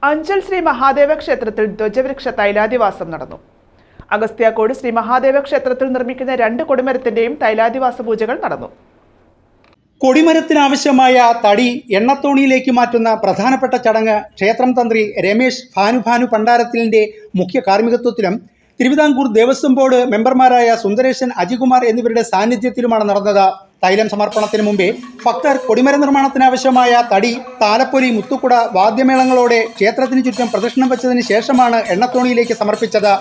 അഞ്ചൽ ശ്രീ മഹാദേവ ക്ഷേത്രത്തിൽ ധ്വജവൃക്ഷ തൈലാദിവാസം നടന്നു. അഗസ്ത്യാകോട് ശ്രീ മഹാദേവ ക്ഷേത്രത്തിൽ നിർമ്മിക്കുന്ന 2 കൊടിമരത്തിന്റെയും തൈലാദിവാസ പൂജകൾ നടന്നു. കൊടിമരത്തിനാവശ്യമായ തടി എണ്ണത്തോണിയിലേക്ക് മാറ്റുന്ന പ്രധാനപ്പെട്ട ചടങ്ങ് ക്ഷേത്രം തന്ത്രി രമേശ് ഭാനു പണ്ടാരത്തിലിന്റെ മുഖ്യ കാർമ്മികത്വത്തിലും തിരുവിതാംകൂർ ദേവസ്വം ബോർഡ് മെമ്പർമാരായ സുന്ദരേശൻ, അജികുമാർ എന്നിവരുടെ സാന്നിധ്യത്തിലുമാണ് നടന്നത്. തൈലം സമർപ്പണത്തിന് മുമ്പേ ഭക്തർ കൊടിമര നിർമ്മാണത്തിനാവശ്യമായ തടി, താലപ്പൊലി, മുത്തുക്കുട വാദ്യമേളങ്ങളോടെ ക്ഷേത്രത്തിന് ചുറ്റും പ്രദക്ഷിണം വെച്ചതിന് ശേഷമാണ് എണ്ണത്തോണിയിലേക്ക് സമർപ്പിച്ചത്.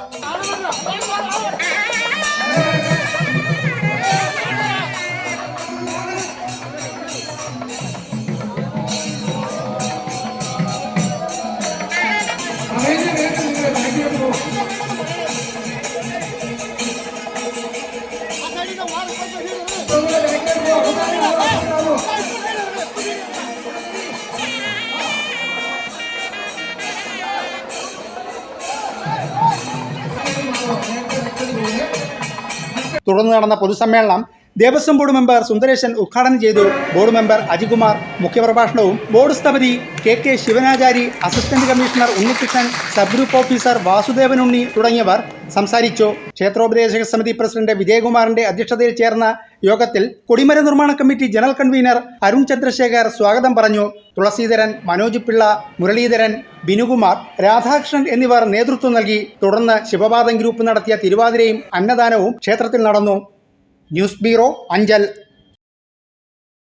തുടർന്ന് നടന്ന പൊതുസമ്മേളനം ദേവസ്വം ബോർഡ് മെമ്പർ സുന്ദരേശൻ ഉദ്ഘാടനം ചെയ്തു. ബോർഡ് മെമ്പർ അജികുമാർ മുഖ്യപ്രഭാഷണവും ബോർഡ് സ്ഥപതി KK Sivanachari, assistant commissioner Unnikrishnan, sub group officer Vasudevan Unni തുടങ്ങിയവർ സംസാരിച്ചു. ക്ഷേത്രോപദേശക സമിതി പ്രസിഡന്റ് വിജയകുമാറിന്റെ അധ്യക്ഷതയിൽ ചേർന്ന യോഗത്തിൽ കൊടിമര നിർമ്മാണ committee general convener Arun Chandrashekhar സ്വാഗതം പറഞ്ഞു. തുളസീധരൻ, മനോജ് പിള്ള, മുരളീധരൻ, ബിനുകുമാർ, രാധാകൃഷ്ണൻ എന്നിവർ നേതൃത്വം നൽകി. തുടർന്ന് ശിവപാദം ഗ്രൂപ്പ് നടത്തിയ തിരുവാതിരയും അന്നദാനവും ക്ഷേത്രത്തിൽ നടന്നു. News bureau, Anchal.